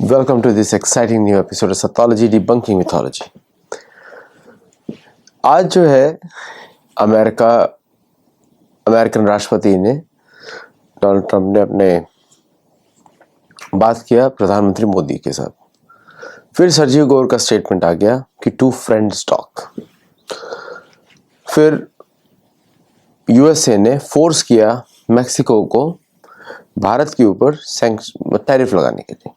Welcome to this exciting new episode of Sathology Debunking Mythology. आज जो है American राष्ट्रपति ने डोनाल्ड ट्रंप ने अपने बात किया प्रधानमंत्री मोदी के साथ। फिर सर्जियो गोर का स्टेटमेंट आ गया कि टू फ्रेंड्स टॉक। फिर यूएसए ने फोर्स किया मैक्सिको को भारत के ऊपर टैरिफ लगाने के लिए।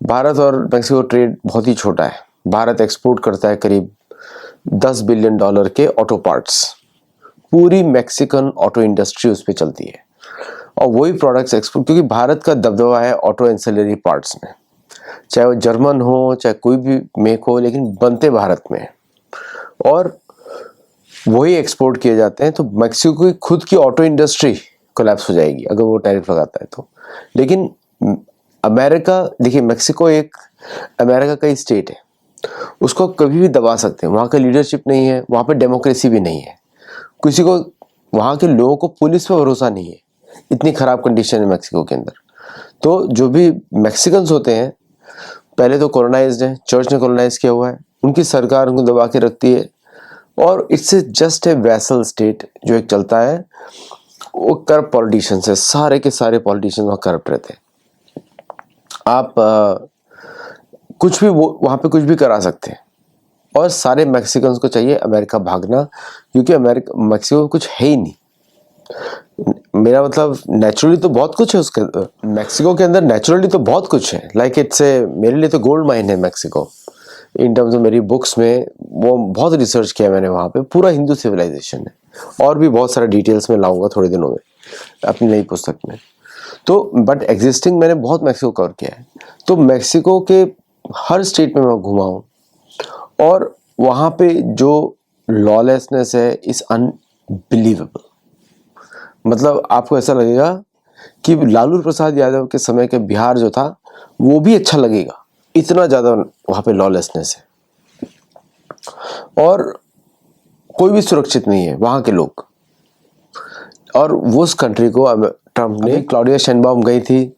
भारत और मैक्सिको ट्रेड बहुत ही छोटा है। भारत एक्सपोर्ट करता है करीब $10 बिलियन के ऑटो पार्ट्स। पूरी मैक्सिकन ऑटो इंडस्ट्री उस पर चलती है और वही प्रोडक्ट्स एक्सपोर्ट, क्योंकि भारत का दबदबा है ऑटो एंसिलरी पार्ट्स में, चाहे वो जर्मन हो चाहे कोई भी मेक हो, लेकिन बनते भारत में है और वही एक्सपोर्ट किए जाते हैं। तो मैक्सिको की खुद की ऑटो इंडस्ट्री कोलैप्स हो जाएगी अगर वो टैरिफ लगाता है तो। लेकिन अमेरिका, देखिए मैक्सिको एक अमेरिका का ही स्टेट है, उसको कभी भी दबा सकते हैं। वहाँ का लीडरशिप नहीं है, वहाँ पे डेमोक्रेसी भी नहीं है, किसी को, वहाँ के लोगों को पुलिस पे भरोसा नहीं है। इतनी खराब कंडीशन है मैक्सिको के अंदर। तो जो भी मैक्सिकन्स होते हैं पहले तो कॉलोनाइज्ड हैं, चर्च ने कॉलोनाइज किया हुआ है, उनकी सरकार उनको दबा के रखती है और it's just a vessel state जो एक चलता है। वो करप्ट पॉलिटिशियंस है, सारे के सारे पॉलिटिशियंस वहाँ करप्ट रहते हैं। आप कुछ भी वहाँ पे कुछ भी करा सकते हैं और सारे मैक्सिकन्स को चाहिए अमेरिका भागना, क्योंकि मैक्सिको में कुछ है ही नहीं। मेरा मतलब नेचुरली तो बहुत कुछ है उसके मैक्सिको के अंदर, नेचुरली तो बहुत कुछ है। लाइक इट्स ए, मेरे लिए तो गोल्ड माइन है मैक्सिको इन टर्म्स ऑफ। मेरी बुक्स में वो बहुत रिसर्च किया मैंने, वहाँ पे पूरा हिंदू सिविलाइजेशन है और भी बहुत सारा डिटेल्स में लाऊंगा थोड़े दिनों में अपनी नई पुस्तक में। तो बट एग्जिस्टिंग मैंने बहुत मैक्सिको कवर किया है। तो मैक्सिको के हर स्टेट में मैं घुमा हूँ और वहाँ पे जो लॉलेसनेस है इज अनबिलीवेबल। मतलब आपको ऐसा लगेगा कि लालू प्रसाद यादव के समय के बिहार जो था वो भी अच्छा लगेगा, इतना ज़्यादा वहाँ पे लॉलेसनेस है और कोई भी सुरक्षित नहीं है वहाँ के लोग। और वो उस कंट्री को ट्रम्प ने, क्लाउडिया शेनबाउम गई थी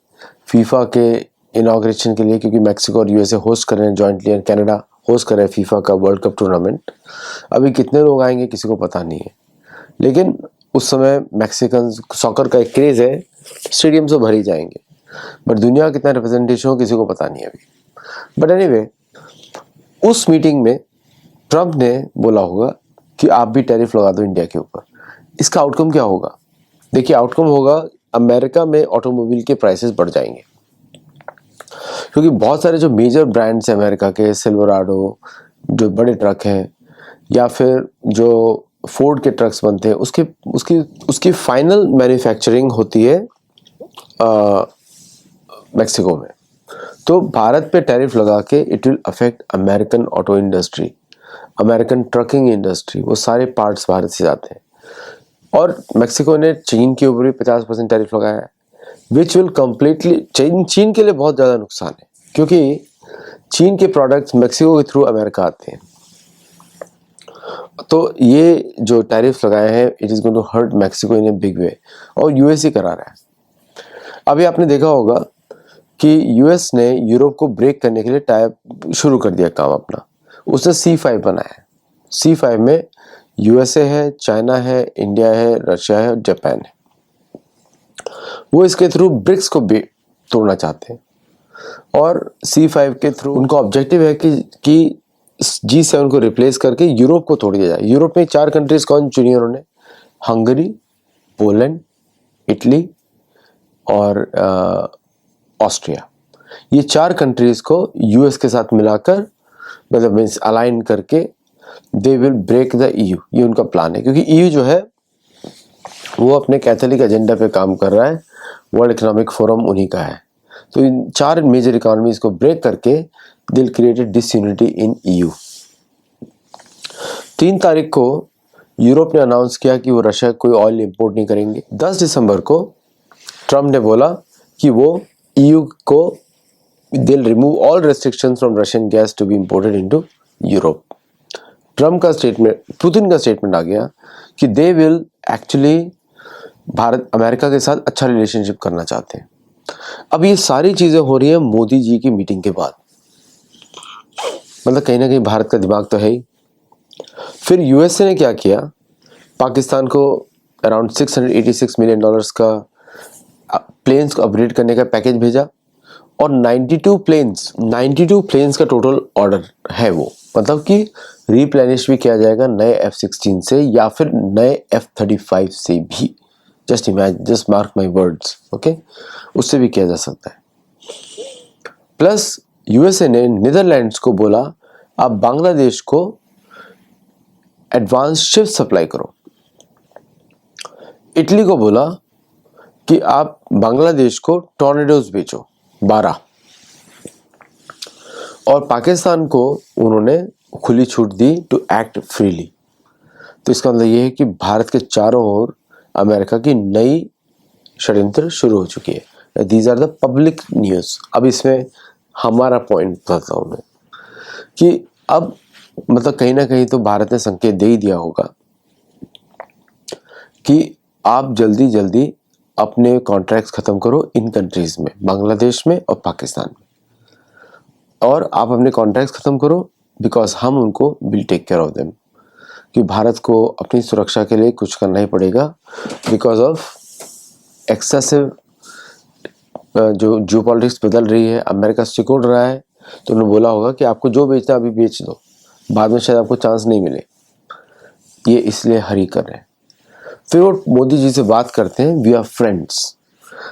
फीफा के इनॉग्रेशन के लिए, क्योंकि मैक्सिको और यूएसए होस्ट कर रहे हैं जॉइंटली और कनाडा होस्ट कर रहे हैं फीफा का वर्ल्ड कप टूर्नामेंट। अभी कितने लोग आएंगे किसी को पता नहीं है, लेकिन उस समय मैक्सिकन सॉकर का एक क्रेज है, स्टेडियम से भर ही जाएंगे। बट दुनिया का कितना रिप्रेजेंटेशन हो किसी को पता नहीं है अभी। बट एनीवे, उस मीटिंग में ट्रम्प ने बोला होगा कि आप भी टैरिफ लगा दो इंडिया के ऊपर। इसका आउटकम क्या होगा? देखिए आउटकम होगा अमेरिका में ऑटोमोबाइल के प्राइसेस बढ़ जाएंगे, क्योंकि बहुत सारे जो मेजर ब्रांड्स हैं अमेरिका के, सिल्वराडो जो बड़े ट्रक हैं या फिर जो फोर्ड के ट्रक्स बनते हैं, उसकी फाइनल मैन्युफैक्चरिंग होती है मैक्सिको में। तो भारत पे टैरिफ लगा के it will affect American auto industry, American trucking industry, वो सारे पार्ट्स भारत से जाते हैं। और मैक्सिको ने चीन के ऊपर भी 50% टैरिफ लगाया है, विच विल कम्प्लीटली, चीन के लिए बहुत ज़्यादा नुकसान है, क्योंकि चीन के प्रोडक्ट्स मैक्सिको के थ्रू अमेरिका आते हैं। तो ये जो टैरिफ लगाए हैं it is going to hurt Mexico in a big way, और यूएस करा रहा है। अभी आपने देखा होगा कि यूएस ने यूरोप को ब्रेक करने के लिए टाइप शुरू कर दिया काम अपना। उसने C5 बनाया है। C5 में यूएसए है, चाइना है, इंडिया है, रशिया है और जापान है। वो इसके थ्रू ब्रिक्स को भी तोड़ना चाहते हैं और C5 के थ्रू उनका ऑब्जेक्टिव है कि G7 को रिप्लेस करके यूरोप को तोड़ दिया जाए। यूरोप में 4 कंट्रीज कौन चुनी उन्होंने? हंगरी, पोलैंड, इटली और ऑस्ट्रिया। ये 4 कंट्रीज को यूएस के साथ मिलाकर, मतलब मीन्स अलाइन करके they will break the EU। ये उनका प्लान है, क्योंकि EU जो है वो अपने कैथोलिक एजेंडा पे काम कर रहा है। वर्ल्ड इकोनॉमिक फोरम उन्हीं का है। तो इन 4 मेजर इकोनॉमीज को ब्रेक करके they will create disunity in EU। 3 तारीख को यूरोप ने अनाउंस किया कि वो रशिया कोई ऑयल इंपोर्ट नहीं करेंगे। 10 दिसंबर को ट्रम्प ने बोला कि वो EU को they will remove all restrictions from Russian gas to be imported into Europe. Trump का स्टेटमेंट, पुतिन का स्टेटमेंट आ गया कि they will actually Bharat America के साथ अच्छा रिलेशनशिप करना चाहते हैं। अब ये सारी चीजें हो रही है मोदी जी की मीटिंग के बाद, मतलब कहीं ना कहीं भारत का दिमाग तो है ही। फिर यूएसए ने क्या किया, पाकिस्तान को अराउंड $686 मिलियन का प्लेन्स को अपग्रेड करने का पैकेज भेजा, और 92 प्लेन्स का टोटल ऑर्डर है वो, मतलब कि रिप्लेनिश भी किया जाएगा नए F-16 से या फिर नए F-35 से भी। Just imagine, just mark my words, okay, उससे भी किया जा सकता है। प्लस यूएसए ने नीदरलैंड्स को बोला आप बांग्लादेश को एडवांस शिप सप्लाई करो। इटली को बोला कि आप बांग्लादेश को टॉर्नेडोज बेचो 12, और पाकिस्तान को उन्होंने खुली छूट दी टू एक्ट फ्रीली। तो इसका मतलब ये है कि भारत के चारों ओर अमेरिका की नई षड्यंत्र शुरू हो चुकी है। These are the public news. अब इसमें हमारा पॉइंट बताता हूं मैं कि अब मतलब कहीं ना कहीं तो भारत ने संकेत दे ही दिया होगा कि आप जल्दी जल्दी अपने कॉन्ट्रैक्ट्स खत्म करो इन कंट्रीज में, बांग्लादेश में और पाकिस्तान में, और आप अपने कॉन्ट्रैक्ट्स खत्म करो बिकॉज हम उनको will take care of them. कि भारत को अपनी सुरक्षा के लिए कुछ करना ही पड़ेगा बिकॉज ऑफ एक्सेसिव जो जियोपॉलिटिक्स बदल रही है, अमेरिका सिकुड़ रहा है, तो उन्होंने बोला होगा कि आपको जो बेचना अभी बेच दो, बाद में शायद आपको चांस नहीं मिले, ये इसलिए हरी कर रहे हैं। फिर वो मोदी जी से बात करते हैं, वी आर फ्रेंड्स।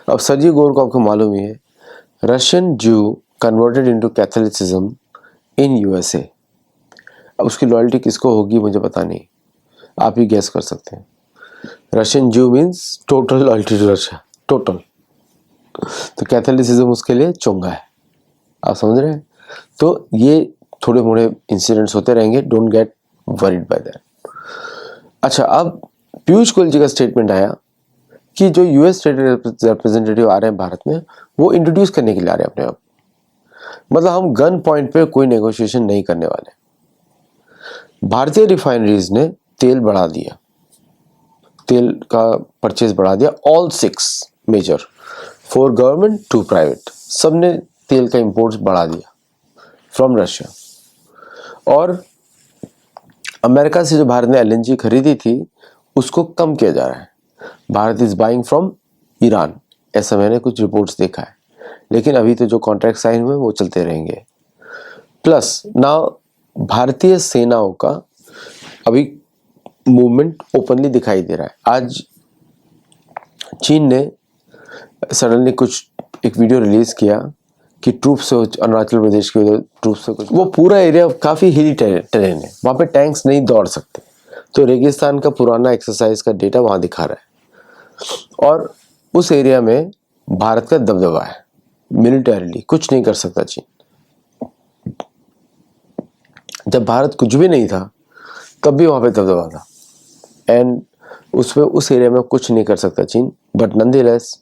अब सर्जी गोर को आपको मालूम ही है, रशियन ज्यू converted into Catholicism in USA. अब उसकी लॉयल्टी किसको होगी मुझे पता नहीं, आप ही गैस कर सकते हैं। Russian Jew means total loyalty to Russia, total. तो कैथोलिसिज्म उसके लिए चोंगा है, आप समझ रहे हैं। तो ये थोड़े मोड़े इंसिडेंट्स होते रहेंगे, don't get worried by that. अच्छा, अब पीयूष गोयल जी का स्टेटमेंट आया कि जो यूएस ट्रेड रिप्रेजेंटेटिव आ रहे हैं भारत में, वो इंट्रोड्यूस करने के लिए आ रहे हैं अपने आप, मतलब हम गन पॉइंट पे कोई नेगोशिएशन नहीं करने वाले। भारतीय रिफाइनरीज ने तेल बढ़ा दिया, तेल का परचेज बढ़ा दिया, ऑल 6 मेजर, 4 गवर्नमेंट 2 प्राइवेट, सबने तेल का इंपोर्ट बढ़ा दिया फ्रॉम रशिया। और अमेरिका से जो भारत ने एलएनजी खरीदी थी उसको कम किया जा रहा है। Bharat is buying from Iran, ऐसा मैंने कुछ रिपोर्ट्स देखा है, लेकिन अभी तो जो कॉन्ट्रैक्ट साइन हुए वो चलते रहेंगे। प्लस नाउ भारतीय सेनाओं का अभी मूवमेंट ओपनली दिखाई दे रहा है। आज चीन ने सडनली कुछ एक वीडियो रिलीज किया कि ट्रूप से अरुणाचल प्रदेश के ट्रूप से कुछ, वो पूरा एरिया काफ़ी हिली टेरेन है, वहाँ पे टैंक्स नहीं दौड़ सकते, तो रेगिस्तान का पुराना एक्सरसाइज का डेटा वहाँ दिखा रहा है। और उस एरिया में भारत का दबदबा है, मिलिटरीली कुछ नहीं कर सकता चीन। जब भारत कुछ भी नहीं था तब भी वहाँ पे दबदबा था, एंड उसमें उस एरिया में कुछ नहीं कर सकता चीन, बट नॉनदलेस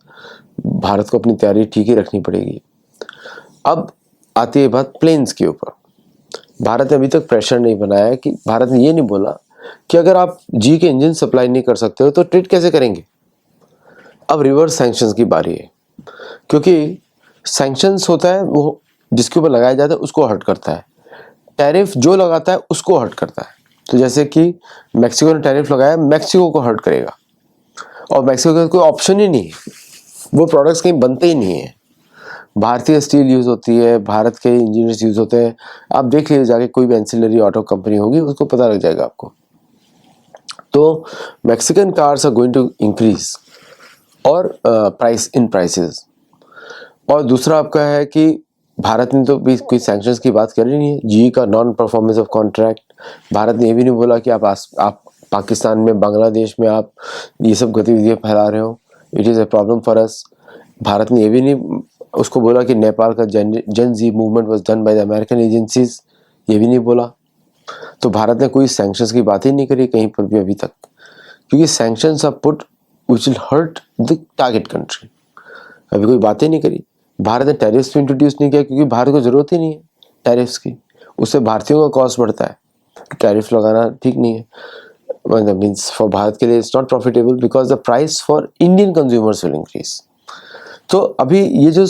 भारत को अपनी तैयारी ठीक ही रखनी पड़ेगी। अब आती है बात प्लेन्स के ऊपर। भारत ने अभी तक प्रेशर नहीं बनाया है, कि भारत ने ये नहीं बोला कि अगर आप जी के इंजन सप्लाई नहीं कर सकते हो तो ट्रेड कैसे करेंगे। अब रिवर्स सैंक्शंस की बारी है, क्योंकि सैंक्शंस होता है वो जिसके ऊपर लगाया जाता है उसको हर्ट करता है, टैरिफ जो लगाता है उसको हर्ट करता है। तो जैसे कि मैक्सिको ने टैरिफ लगाया, मैक्सिको को हर्ट करेगा, और मैक्सिको का कोई ऑप्शन ही नहीं है, वो प्रोडक्ट्स कहीं बनते ही नहीं है। भारतीय स्टील यूज होती है, भारत के इंजीनियर्स यूज होते हैं, आप देख लीजिए जाके, कोई भी एंसिलरी ऑटो कंपनी होगी उसको पता लग जाएगा आपको। तो Mexican cars are going to increase और प्राइस इन प्राइसेस। और दूसरा आपका है कि भारत ने तो भी कोई सैंक्शंस की बात करी नहीं है। जी का non performance of contract, Bharat ने ये भी नहीं बोला कि आप पाकिस्तान में, बांग्लादेश में आप ये सब गतिविधियां फैला रहे हो, it is a problem for us. Bharat ने ये भी नहीं उसको बोला कि नेपाल का Gen Z movement was done by the American agencies, ये भी नहीं बोला। तो भारत ने कोई सैंक्शंस की बात ही नहीं करी कहीं पर भी अभी तक, क्योंकि sanctions are put which will hurt the target country. अभी कोई बात ही नहीं करी। भारत ने टैरिफ्स भी इंट्रोड्यूस नहीं किया, क्योंकि भारत को जरूरत ही नहीं है टैरिफ्स की, उससे भारतीयों का कॉस्ट बढ़ता है। टैरिफ लगाना ठीक नहीं है, मतलब मीन्स फॉर भारत के लिए it's not profitable, because the price for Indian consumers will increase. तो अभी ये जो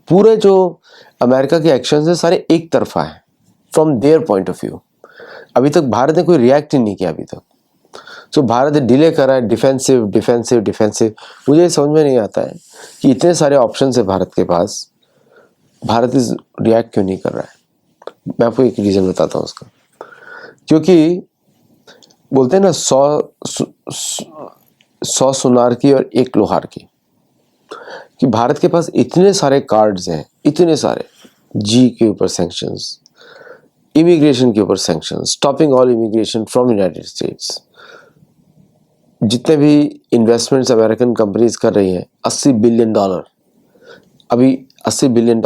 पूरे जो अमेरिका के एक्शन है सारे एक तरफा है from their point of view. अभी तक भारत ने कोई रिएक्ट ही नहीं किया अभी तक। तो भारत डिले कर रहा है, डिफेंसिव डिफेंसिव डिफेंसिव। मुझे ये समझ में नहीं आता है कि इतने सारे ऑप्शन है भारत के पास, भारत इस रिएक्ट क्यों नहीं कर रहा है। मैं आपको एक रीज़न बताता हूँ उसका। क्योंकि बोलते हैं ना 100 सुनार की और 1 लोहार की, कि भारत के पास इतने सारे कार्ड्स हैं, इतने सारे, जी के ऊपर सैंक्शंस, इमिग्रेशन के ऊपर sanctions, stopping all immigration from United states. जितने भी इन्वेस्टमेंट्स अमेरिकन कंपनीज कर रही हैं, $80 बिलियन, अभी $80 बिलियन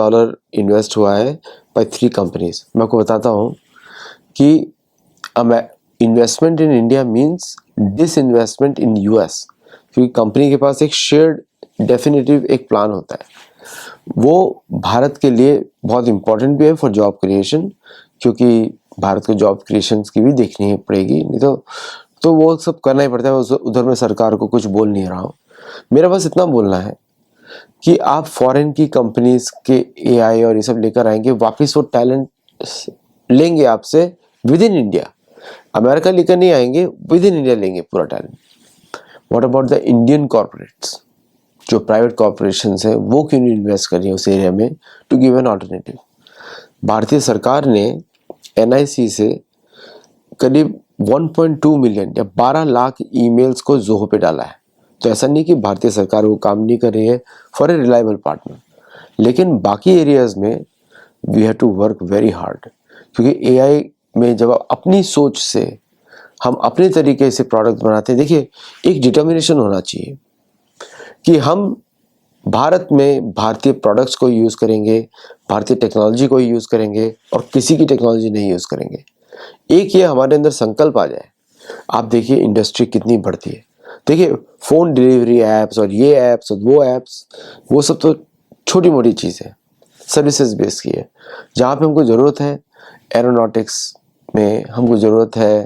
इन्वेस्ट हुआ है बाय 3 कंपनीज। मैं आपको बताता हूँ कि investment in India means disinvestment in US, क्योंकि कंपनी के पास एक शेयर्ड डेफिनेटिव एक प्लान होता है। वो भारत के लिए बहुत इंपॉर्टेंट भी है फॉर जॉब क्रिएशन, क्योंकि भारत को जॉब क्रिएशन की भी देखनी पड़ेगी, नहीं तो वो सब करना ही पड़ता है। उधर में सरकार को कुछ बोल नहीं रहा हूँ, मेरा बस इतना बोलना है कि आप फॉरेन की कंपनीज के एआई और ये सब लेकर आएंगे, वापस वो टैलेंट लेंगे आपसे विद इन इंडिया। अमेरिका लेकर नहीं आएंगे, विद इन इंडिया लेंगे पूरा talent. What about the Indian corporates, जो प्राइवेट कॉर्पोरेशंस हैं, वो क्यों नहीं इन्वेस्ट कर रही है उस एरिया में टू गिव एन ऑल्टरनेटिव। भारतीय सरकार ने एनआईसी से करीब 1.2 मिलियन या 12 लाख ईमेल्स को जोहो पे डाला है। तो ऐसा नहीं कि भारतीय सरकार वो काम नहीं कर रही है फॉर ए रिलायबल पार्टनर, लेकिन बाकी एरियाज में we have to work very hard. क्योंकि एआई में जब आप अपनी सोच से, हम अपने तरीके से प्रोडक्ट बनाते हैं, देखिए एक डिटर्मिनेशन होना चाहिए कि हम भारत में भारतीय प्रोडक्ट्स को यूज़ करेंगे, भारतीय टेक्नोलॉजी को यूज़ करेंगे और किसी की टेक्नोलॉजी नहीं यूज़ करेंगे। एक ये हमारे अंदर संकल्प आ जाए, आप देखिए इंडस्ट्री कितनी बढ़ती है। देखिए फ़ोन डिलीवरी ऐप्स और ये ऐप्स और वो ऐप्स, वो सब तो छोटी मोटी चीज़ है, सर्विसेज बेस्ड की है। जहाँ पे हमको ज़रूरत है एरोनॉटिक्स में, हमको ज़रूरत है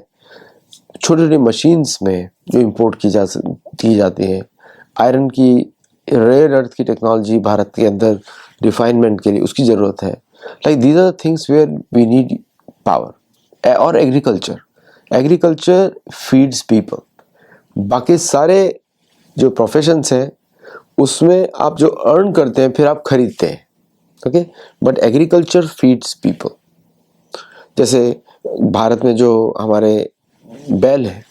छोटी छोटी मशीन्स में जो इंपोर्ट की जाती हैं, आयरन की, रेयर अर्थ की टेक्नोलॉजी भारत के अंदर रिफाइनमेंट के लिए उसकी ज़रूरत है। Like these are the things where we need power. और एग्रीकल्चर फीड्स पीपल। बाकी सारे जो प्रोफेशंस हैं उसमें आप जो अर्न करते हैं फिर आप खरीदते हैं, okay, but agriculture feeds people. जैसे भारत में जो हमारे बैल है,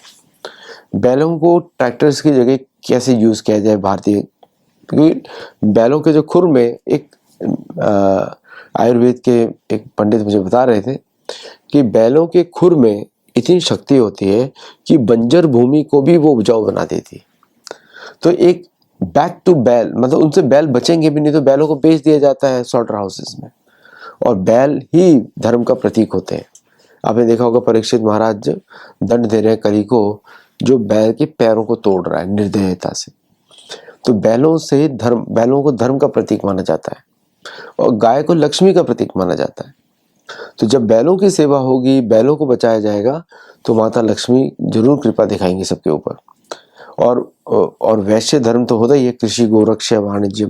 बैलों को ट्रैक्टर्स की जगह कैसे यूज़ किया जाए भारतीय, क्योंकि बैलों के जो खुर में एक आयुर्वेद के एक पंडित मुझे बता रहे थे कि बैलों के खुर में इतनी शक्ति होती है कि बंजर भूमि को भी वो उपजाऊ बना देती। तो एक बैक टू बैल, मतलब उनसे बैल बचेंगे भी नहीं, तो बैलों को बेच दिया जाता है स्लॉटर हाउसेस में, और बैल ही धर्म का प्रतीक होते हैं। आपने देखा होगा परीक्षित महाराज दंड दे रहे हैं कली को, जो बैल के पैरों को तोड़ रहा है निर्दयता से। तो बैलों को धर्म का प्रतीक माना जाता है, और गाय को लक्ष्मी का प्रतीक माना जाता है। तो जब बैलों की सेवा होगी, बैलों को बचाया जाएगा, तो माता लक्ष्मी जरूर कृपा दिखाएंगी सबके ऊपर। और वैश्य धर्म तो होता ही है, कृषि गोरक्षा वाणिज्य,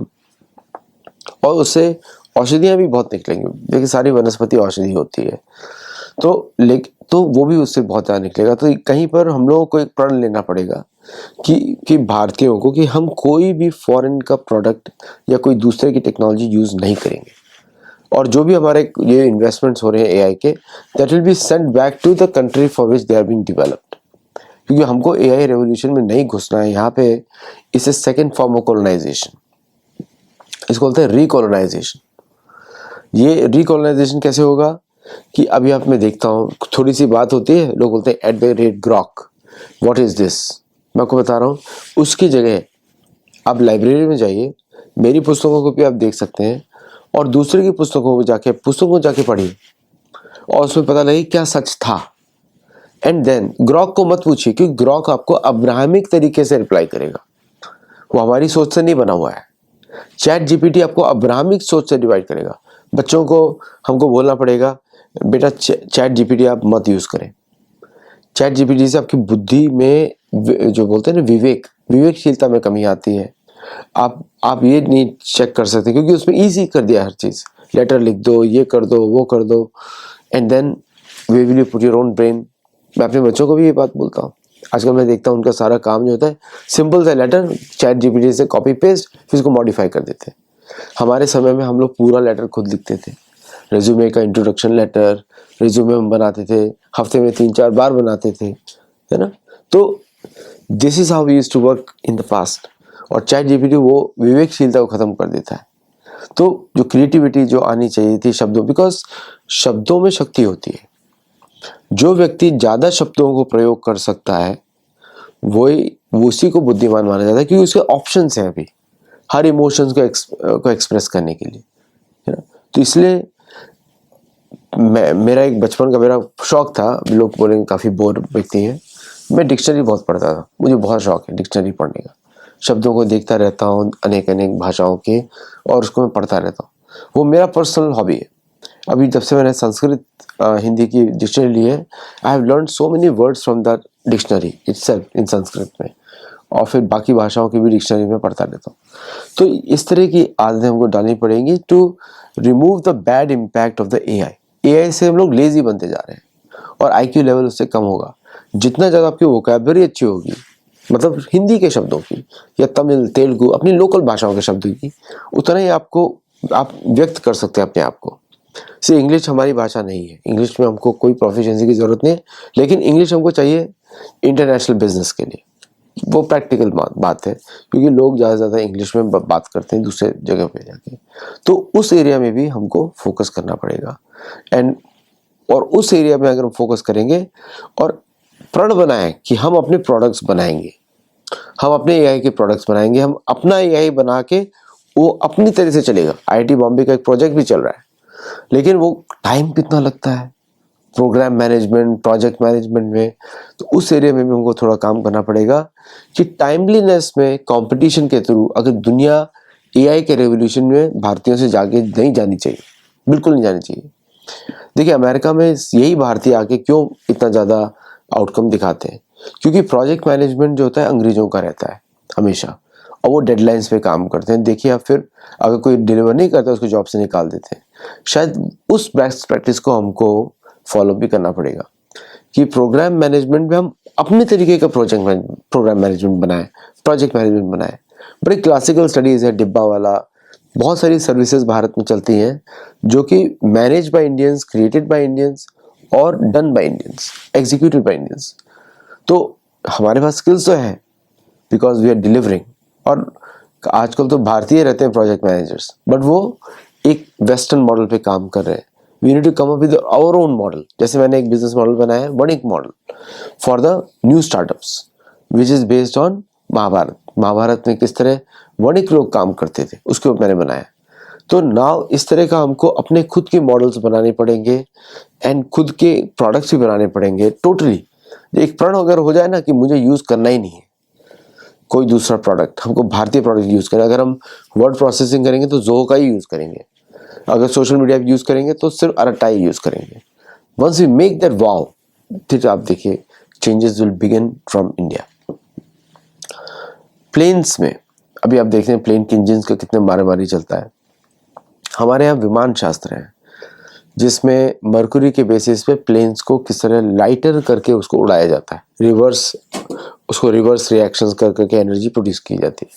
और उससे औषधियाँ भी बहुत निकलेंगी। देखिए सारी वनस्पति औषधि होती है, तो वो भी उससे बहुत ज़्यादा निकलेगा। तो कहीं पर हम लोगों को एक प्रण लेना पड़ेगा कि भारतीयों को, कि हम कोई भी फॉरेन का प्रोडक्ट या कोई दूसरे की टेक्नोलॉजी यूज़ नहीं करेंगे। और जो भी हमारे ये इन्वेस्टमेंट्स हो रहे हैं एआई के, that will be sent back to the country for which they are being developed. क्योंकि हमको एआई रेवोल्यूशन में नहीं घुसना है। यहाँ पे इसे सेकेंड फॉर्म ऑफ कॉलोनाइजेशन, इसको बोलते हैं रिकॉलोनाइजेशन। ये रिकॉलोनाइजेशन कैसे होगा कि अभी आप मैं देखता हूँ थोड़ी सी बात होती है, लोग बोलते हैं @grok, व्हाट इज दिस। मैं आपको बता रहा हूँ, उसकी जगह आप लाइब्रेरी में जाइए, मेरी पुस्तकों को भी आप देख सकते हैं, और दूसरे की पुस्तकों को जाके पढ़िए, और उसमें पता लगे क्या सच था। एंड देन ग्रॉक को मत पूछिए, क्योंकि ग्रॉक आपको अब्राहमिक तरीके से रिप्लाई करेगा, वो हमारी सोच से नहीं बना हुआ है। चैट जीपीटी आपको अब्राहमिक सोच से डिवाइड करेगा। बच्चों को हमको बोलना पड़ेगा, बेटा चैट जीपीटी आप मत यूज़ करें। चैट जीपीटी से आपकी बुद्धि में जो बोलते हैं ना विवेकशीलता में कमी आती है। आप ये नहीं चेक कर सकते क्योंकि उसमें ईजी कर दिया हर चीज़, लेटर लिख दो, ये कर दो, वो कर दो, and then we will you put your own brain. मैं अपने बच्चों को भी ये बात बोलता हूँ। आजकल मैं देखता हूँ उनका सारा काम जो होता है सिंपल सा लेटर चैट जीपीटी से कॉपी पेस्ट फिर उसको मॉडिफाई कर देते हैं। हमारे समय में हम लोग पूरा लेटर खुद लिखते थे, रेज्यूमे का इंट्रोडक्शन लेटर, रेज्यूमे हम बनाते थे, हफ्ते में 3-4 बार बनाते थे, है ना। तो this is how we used to work in the past. और चैट जीपीटी वो विवेकशीलता को खत्म कर देता है। तो जो क्रिएटिविटी जो आनी चाहिए थी शब्दों, बिकॉज शब्दों में शक्ति होती है। जो व्यक्ति ज्यादा शब्दों को प्रयोग कर सकता है वो उसी को बुद्धिमान माना जाता है, क्योंकि उसके ऑप्शंस हैं अभी हर इमोशंस को एक्सप्रेस करने के लिए, है ना। तो इसलिए मेरा एक बचपन का मेरा शौक था, लोग बोलेंगे काफ़ी बोर व्यक्ति है, मैं डिक्शनरी बहुत पढ़ता था। मुझे बहुत शौक है डिक्शनरी पढ़ने का, शब्दों को देखता रहता हूँ अनेक अनेक भाषाओं के, और उसको मैं पढ़ता रहता हूँ। वो मेरा पर्सनल हॉबी है। अभी जब से मैंने संस्कृत हिंदी की डिक्शनरी ली है, I have learn so many words from that dictionary itself इन संस्कृत में, और फिर बाकी भाषाओं की भी डिक्शनरी में पढ़ता रहता हूँ। तो इस तरह की आदतें हमको डालनी पड़ेंगी to remove the bad impact of the AI से हम लोग लेजी बनते जा रहे हैं और आईक्यू लेवल उससे कम होगा। जितना ज़्यादा आपकी वोकैबुलरी अच्छी होगी, मतलब हिंदी के शब्दों की या तमिल तेलुगु अपनी लोकल भाषाओं के शब्दों की, उतना ही आप व्यक्त कर सकते हैं अपने आप को। से इंग्लिश हमारी भाषा नहीं है, इंग्लिश में हमको कोई प्रोफिशिएंसी की ज़रूरत नहीं है, लेकिन इंग्लिश हमको चाहिए इंटरनेशनल बिजनेस के लिए। वो प्रैक्टिकल बात है, क्योंकि लोग ज़्यादा से ज़्यादा इंग्लिश में बात करते हैं दूसरे जगह पे जाके। तो उस एरिया में भी हमको फोकस करना पड़ेगा। और उस एरिया में अगर हम फोकस करेंगे और प्रण बनाएं कि हम अपने प्रोडक्ट्स बनाएंगे, हम अपने एआई के प्रोडक्ट्स बनाएंगे, हम अपना एआई बना के वो अपनी तरह से चलेगा। आईआईटी बॉम्बे का एक प्रोजेक्ट भी चल रहा है, लेकिन वो टाइम कितना लगता है प्रोग्राम मैनेजमेंट, प्रोजेक्ट मैनेजमेंट में, तो उस एरिया में भी हमको थोड़ा काम करना पड़ेगा कि टाइमलीनेस में कंपटीशन के थ्रू अगर दुनिया एआई के रेवोल्यूशन में भारतीयों से जाके नहीं जानी चाहिए, बिल्कुल नहीं जानी चाहिए। देखिए अमेरिका में यही भारतीय आके क्यों इतना ज़्यादा आउटकम दिखाते हैं, क्योंकि प्रोजेक्ट मैनेजमेंट जो होता है अंग्रेजों का रहता है हमेशा, और वो डेडलाइंस पे काम करते हैं। देखिए आप फिर अगर कोई डिलीवर नहीं करता उसको जॉब से निकाल देते हैं। शायद उस बेस्ट प्रैक्टिस को हमको फॉलो भी करना पड़ेगा कि प्रोग्राम मैनेजमेंट में हम अपने तरीके का प्रोग्राम मैनेजमेंट बनाएं, प्रोजेक्ट मैनेजमेंट बनाएं। बड़ी क्लासिकल स्टडीज है, डिब्बा वाला, बहुत सारी सर्विसेज भारत में चलती हैं जो कि manage by Indians, created by Indians और done by Indians, executed by Indians. तो हमारे पास स्किल्स तो है बिकॉज वी आर डिलीवरिंग, और आजकल तो भारतीय रहते हैं प्रोजेक्ट मैनेजर्स, बट वो एक वेस्टर्न मॉडल पे काम कर रहे हैं। We need to come up with our own model. जैसे मैंने एक बिजनेस मॉडल बनाया है, Vanik model for the new startups, which is based on Mahabharat. Mahabharat में किस तरह वणिक लोग काम करते थे उसके ऊपर मैंने बनाया। तो नाउ इस तरह का हमको अपने खुद के मॉडल्स बनाने पड़ेंगे एंड खुद के प्रोडक्ट्स भी बनाने पड़ेंगे। टोटली एक प्रण अगर हो जाए ना कि मुझे यूज करना ही नहीं है कोई दूसरा प्रोडक्ट, हमको भारतीय प्रोडक्ट यूज करें। अगर हम वर्ड प्रोसेसिंग करेंगे तो जोहो का ही यूज करेंगे, अगर सोशल मीडिया यूज करेंगे तो सिर्फ अरटा ही यूज करेंगे। Once we make that vow, फिर आप देखिए changes will begin from India. Plains में अभी आप देख रहे हैं प्लेन के इंजन का कितने मारामारी चलता है। हमारे यहाँ विमान शास्त्र है जिसमें मरकुरी के बेसिस पे प्लेन्स को किस तरह लाइटर करके उसको उड़ाया जाता है, उसको रिवर्स रिएक्शंस कर करके एनर्जी प्रोड्यूस की जाती है।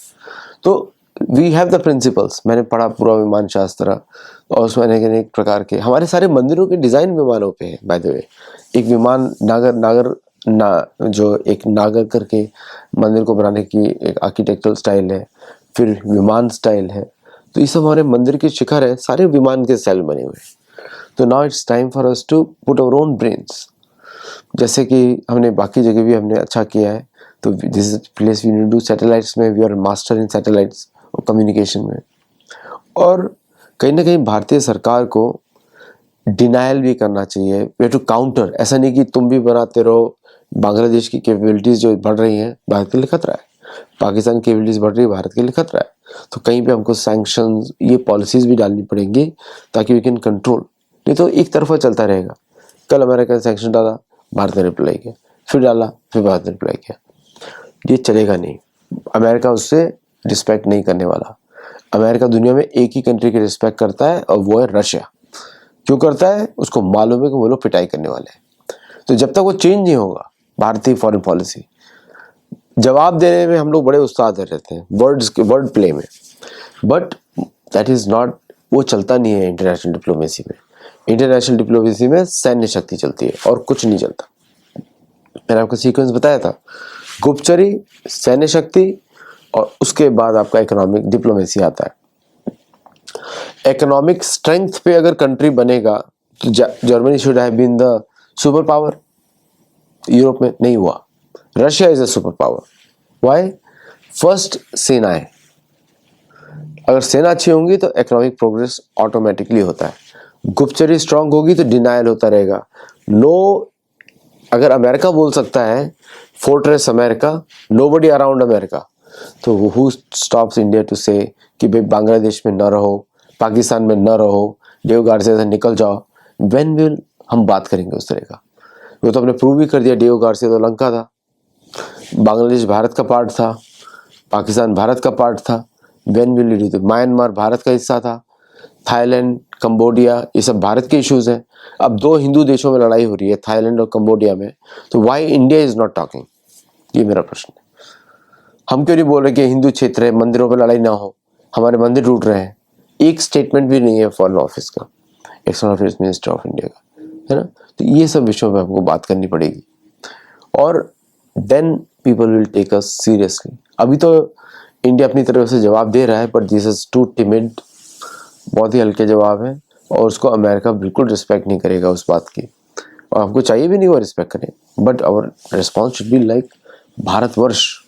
तो वी हैव द प्रिंसिपल्स, मैंने पढ़ा पूरा विमान शास्त्र, और उसमें अनेक प्रकार के हमारे सारे मंदिरों के डिज़ाइन विमानों पे है। बाय द वे एक विमान जो एक नागर करके मंदिर को बनाने की एक आर्किटेक्चरल स्टाइल है, फिर विमान स्टाइल है। तो ये सब हमारे मंदिर के शिखर है, सारे विमान के स्टाइल बने हुए हैं। तो now it's time for us to put our own brains, जैसे कि हमने बाकी जगह भी हमने अच्छा किया है। तो this is place we need to satellites में, we are master in satellites और कम्युनिकेशन में। और कहीं ना कहीं भारतीय सरकार को डिनायल भी करना चाहिए, वे टू काउंटर। ऐसा नहीं कि तुम भी बनाते रहो, बांग्लादेश की कैपेबिलिटीज जो बढ़ रही हैं भारत के लिए खतरा है, पाकिस्तान की कैपेबिलिटीज बढ़ रही है भारत के लिए खतरा है। तो कहीं पे हमको सैंक्शंस, ये पॉलिसीज भी डालनी पड़ेंगी ताकि वी कैन कंट्रोल, नहीं तो एक तरफा चलता रहेगा। कल अमेरिका ने सैंक्शन डाला, भारत ने रिप्लाई किया, फिर डाला, फिर भारत ने रिप्लाई किया, ये चलेगा नहीं। अमेरिका उससे रिस्पेक्ट नहीं करने वाला। अमेरिका दुनिया में एक ही कंट्री की रिस्पेक्ट करता है और वो है रशिया। क्यों करता है? उसको मालूम है कि वो लोग पिटाई करने वाले हैं। तो जब तक वो चेंज नहीं होगा भारतीय फॉरेन पॉलिसी, जवाब देने में हम लोग बड़े उस्ताद रहते हैं वर्ड प्ले में, बट दैट इज नॉट, वो चलता नहीं है इंटरनेशनल डिप्लोमेसी में। इंटरनेशनल डिप्लोमेसी में सैन्य शक्ति चलती है और कुछ नहीं चलता। मैंने आपको सीक्वेंस बताया था, गुप्तचरी, सैन्य शक्ति और उसके बाद आपका इकोनॉमिक डिप्लोमेसी आता है। इकोनॉमिक स्ट्रेंथ पे अगर कंट्री बनेगा तो Germany should have been the super power. Europe में नहीं हुआ। Russia is a super power. Why? First सेनाएं, अगर सेना अच्छी होंगी तो इकोनॉमिक प्रोग्रेस ऑटोमेटिकली होता है। गुप्तचरी स्ट्रांग होगी तो डिनायल होता रहेगा। नो, अगर अमेरिका बोल सकता है fortress America, nobody around America, तो हु स्टॉप्स इंडिया टू से कि भाई बांग्लादेश में न रहो, पाकिस्तान में न रहो, डियो गार्सिया से निकल जाओ। व्हेन विल हम बात करेंगे उस तरह का? वो तो हमने प्रूव ही कर दिया, डियो गार्सिया तो लंका था, बांग्लादेश भारत का पार्ट था, पाकिस्तान भारत का पार्ट था। When will you do? Myanmar Bharat का हिस्सा था, थाईलैंड, कंबोडिया, ये सब भारत के इश्यूज हैं। अब दो हिंदू देशों में लड़ाई हो रही है, थाईलैंड और कंबोडिया में, तो why India is not talking? ये मेरा प्रश्न है। हम क्यों नहीं बोल रहे कि हिंदू क्षेत्र है, मंदिरों पर लड़ाई ना हो, हमारे मंदिर टूट रहे हैं? एक स्टेटमेंट भी नहीं है फॉरेन ऑफिस का, external affairs minister of India का, है ना? तो ये सब विषयों पे हमको बात करनी पड़ेगी और then people will take us seriously. अभी तो इंडिया अपनी तरफ से जवाब दे रहा है, but this is too timid, बहुत ही हल्के जवाब है और उसको अमेरिका बिल्कुल रिस्पेक्ट नहीं करेगा उस बात की, और हमको चाहिए भी नहीं वो रिस्पेक्ट करे। But our response should be like Bharatvarsh,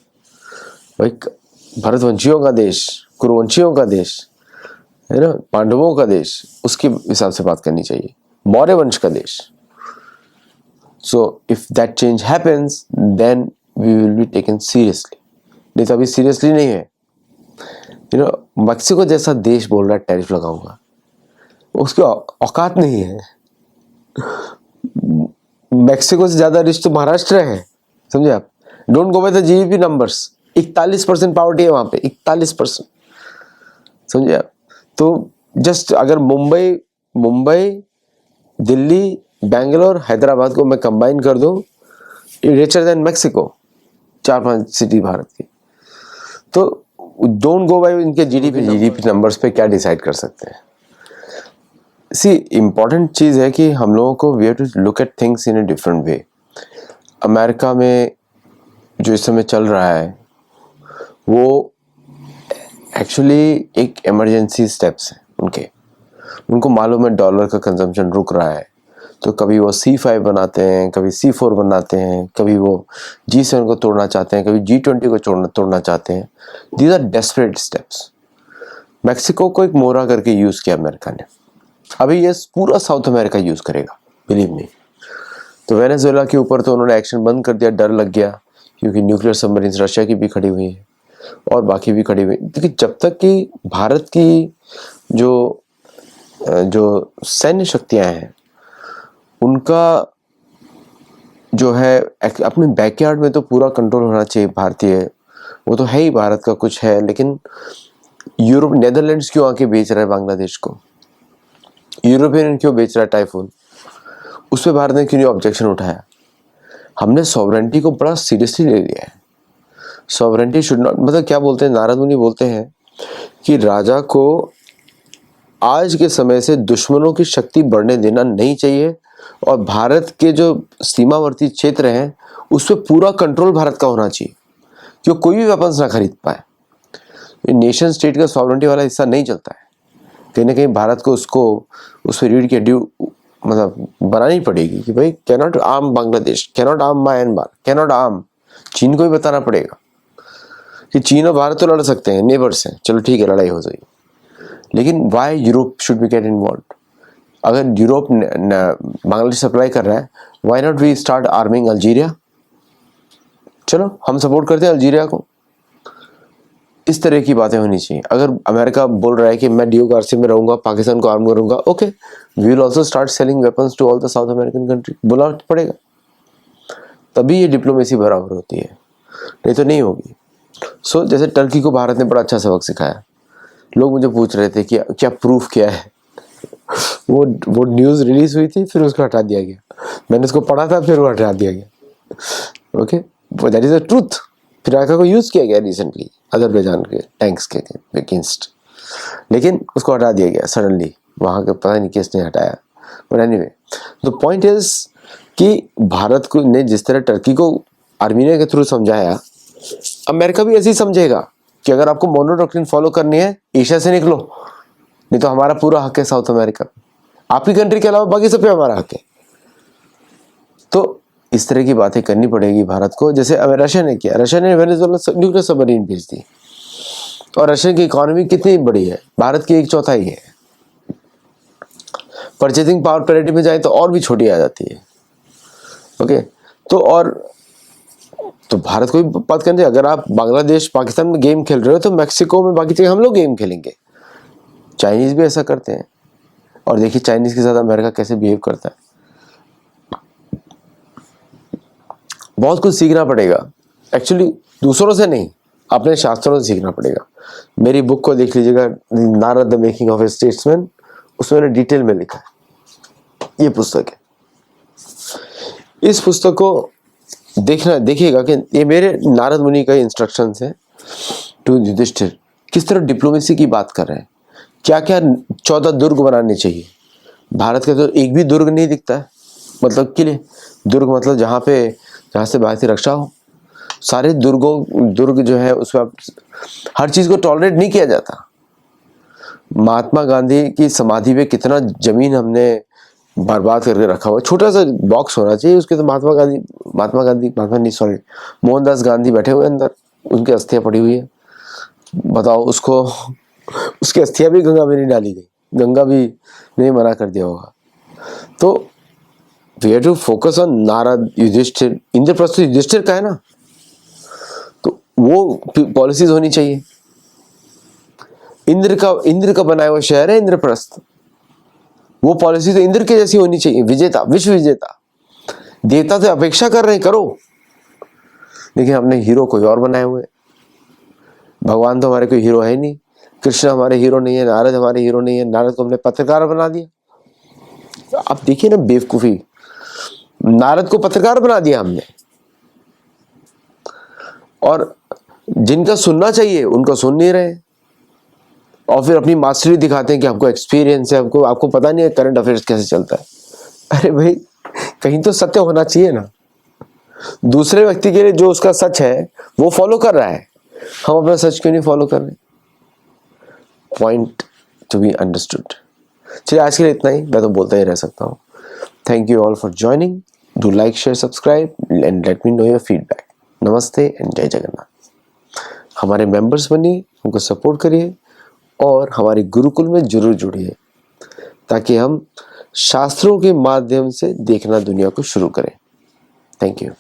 like भरतवंशियों का देश, कुरुवंशियों का देश, है ना, पांडवों का देश, उसके हिसाब से बात करनी चाहिए, मौर्य वंश का देश। So if that change happens then we will be taken seriously. नहीं तो अभी सीरियसली नहीं है। मैक्सिको जैसा देश बोल रहा है टैरिफ लगाऊंगा, उसकी औकात नहीं है। मैक्सिको से ज्यादा रिच तो महाराष्ट्र है, समझे आप? Don't go by the GDP numbers. 41% poverty है वहां पे, 41%, समझे आप? तो जस्ट अगर मुंबई, दिल्ली, बैंगलोर, हैदराबाद को मैं कंबाइन कर दूं, richer than Mexico, 4-5 city Bharat की। तो डोंट गो बाय इनके जीडीपी नंबर्स पे क्या डिसाइड कर सकते हैं। सी, इम्पॉर्टेंट चीज़ है कि हम लोगों को we have to look at things in a different way. America में जो इस समय चल रहा है वो एक्चुअली एक इमरजेंसी स्टेप्स हैं उनको मालूम है डॉलर का कंजम्पशन रुक रहा है, तो कभी वो C5 बनाते हैं, कभी C4 बनाते हैं, कभी वो G7 को तोड़ना चाहते हैं, कभी G20 को तोड़ना चाहते हैं। These are desperate steps. Mexico को एक मोरा करके यूज़ किया अमेरिका ने, अभी ये पूरा साउथ अमेरिका यूज़ करेगा, बिलीव मी। तो वेनेजुएला के ऊपर तो उन्होंने एक्शन बंद कर दिया, डर लग गया, क्योंकि न्यूक्लियर सबमरीन रशिया की भी खड़ी हुई है और बाकी भी खड़ी हुई। देखिए, जब तक कि भारत की जो सैन्य शक्तियां हैं उनका जो है अपने बैकयार्ड में तो पूरा कंट्रोल होना चाहिए भारतीय, वो तो है ही, भारत का कुछ है, लेकिन यूरोप, नेदरलैंड्स क्यों आके बेच रहा है बांग्लादेश को? यूरोपियन क्यों बेच रहा है टाइफून? उस पर भारत ने क्यों नहीं ऑब्जेक्शन उठाया? हमने सॉवरेंटी को बड़ा सीरियसली ले लिया है। सॉवरेंटी शुड नॉट, मतलब क्या बोलते हैं, नारद मुनि बोलते हैं कि राजा को आज के समय से दुश्मनों की शक्ति बढ़ने देना नहीं चाहिए और भारत के जो सीमावर्ती क्षेत्र हैं उस पर पूरा कंट्रोल भारत का होना चाहिए, क्यों कोई भी वेपन्स ना खरीद पाए। नेशन स्टेट का सॉवरेंटी वाला हिस्सा नहीं चलता है। कहीं ना कहीं भारत को उस पर रीड की ड्यू मतलब बनानी पड़ेगी कि भाई cannot arm Bangladesh, cannot arm Myanmar, cannot arm. चीन को भी बताना पड़ेगा कि चीन और भारत तो लड़ सकते हैं, नेबर्स हैं, चलो ठीक है, लड़ाई हो जाएगी, लेकिन why Europe should be get involve? अगर यूरोप बांग्लादेश सप्लाई कर रहा है, why not we start arming Algeria? चलो हम सपोर्ट करते हैं अल्जीरिया को। इस तरह की बातें होनी चाहिए। अगर अमेरिका बोल रहा है कि मैं डियो गार्सिया में रहूंगा, पाकिस्तान को आर्म करूंगा, okay, we will also start selling weapons to all the South American country. बोलना पड़ेगा, तभी ये डिप्लोमेसी बराबर होती है, नहीं तो नहीं होगी। सो जैसे टर्की को भारत ने बड़ा अच्छा सबक सिखाया। लोग मुझे पूछ रहे थे कि क्या प्रूफ क्या है। वो न्यूज़ रिलीज हुई थी, फिर उसको हटा दिया गया। मैंने उसको पढ़ा था, फिर वो हटा दिया गया। Okay, that is the truth. फिराका को यूज किया गया रिसेंटली अजरबैजान के टैंक्स के अगेंस्ट, लेकिन उसको हटा दिया गया सडनली। वहाँ के पता नहीं किसने हटाया, but anyway the point is कि भारत को ने जिस तरह टर्की को आर्मीनिया के थ्रू समझाया, अमेरिका भी ऐसे ही समझेगा कि अगर आपको मोनो डॉक्ट्रिन फॉलो करनी है, एशिया से निकलो, नहीं तो हमारा पूरा हक है साउथ अमेरिका, आपकी कंट्री के अलावा बाकी सब पे हमारा हक है। तो इस तरह की बातें करनी पड़ेगी भारत को, जैसे रशिया ने किया। रशिया ने वेनेजुएला न्यूक्लियर सबमरीन भेज दी, और रशिया की इकोनॉमी कितनी बड़ी है, भारत की 1/4 है। परचेजिंग पावर पैरिटी में जाए तो और भी छोटी आ जाती है। ओके, तो भारत को भी बात करनी है। अगर आप बांग्लादेश पाकिस्तान में गेम खेल रहे हो, तो मैक्सिको में बाकी जगह हम लोग गेम खेलेंगे। चाइनीज भी ऐसा करते हैं, और देखिए चाइनीज के साथ अमेरिका कैसे बिहेव करता है। बहुत कुछ सीखना पड़ेगा एक्चुअली, दूसरों से नहीं, अपने शास्त्रों से सीखना पड़ेगा। मेरी बुक को देख लीजिएगा, Narad the making of A statesman, उसमें मैंने डिटेल में लिखा है। ये पुस्तक है, इस पुस्तक को देखिएगा कि ये मेरे नारद मुनि का इंस्ट्रक्शंस है टू युधिष्ठिर। किस तरह डिप्लोमेसी की बात कर रहे हैं, क्या क्या 14 दुर्ग बनाने चाहिए। भारत का तो एक भी दुर्ग नहीं दिखता है, मतलब किले। दुर्ग मतलब जहाँ से भारत की रक्षा हो। सारे दुर्ग जो है उसमें हर चीज़ को टॉलरेट नहीं किया जाता। महात्मा गांधी की समाधि पे कितना जमीन हमने बर्बाद करके रखा हुआ। छोटा सा बॉक्स होना चाहिए उसके, तो मोहनदास गांधी बैठे हुए अंदर, उनकी अस्थियां पड़ी हुई है। बताओ, उसकी अस्थियां भी गंगा में नहीं डाली गई, गंगा भी नहीं मना कर दिया होगा। तो we have to focus on Narad, Yudhishthir. Indraprastha Yudhishthir का है ना, तो वो पॉलिसीज होनी चाहिए। इंद्र का बनाया हुआ शहर है इंद्रप्रस्थ, वो पॉलिसी तो इंद्र के जैसी होनी चाहिए। विजेता, विश्व विजेता। देवता तो अपेक्षा कर रहे हैं, करो, लेकिन हमने हीरो कोई और बनाए हुए। भगवान तो हमारे कोई हीरो है नहीं, कृष्ण हमारे हीरो नहीं है, नारद हमारे हीरो नहीं है। नारद को हमने पत्रकार बना दिया। आप देखिए ना बेवकूफी, नारद को पत्रकार बना दिया हमने, और जिनका सुनना चाहिए उनको सुन नहीं रहे, और फिर अपनी मास्टरी दिखाते हैं कि हमको एक्सपीरियंस है, आपको पता नहीं है करंट अफेयर्स कैसे चलता है। अरे भाई, कहीं तो सत्य होना चाहिए ना। दूसरे व्यक्ति के लिए जो उसका सच है वो फॉलो कर रहा है, हम अपना सच क्यों नहीं फॉलो कर रहे? Point to be understood. चलिए, आज के लिए इतना ही, मैं तो बोलता ही रह सकता हूँ। Thank you all for joining. Do like, share, subscribe and let me know your feedback. नमस्ते एंड जय जगन्नाथ। हमारे मेंबर्स बनिए, हमको सपोर्ट करिए, और हमारे गुरुकुल में जरूर जुड़िए, ताकि हम शास्त्रों के माध्यम से देखना दुनिया को शुरू करें। Thank you.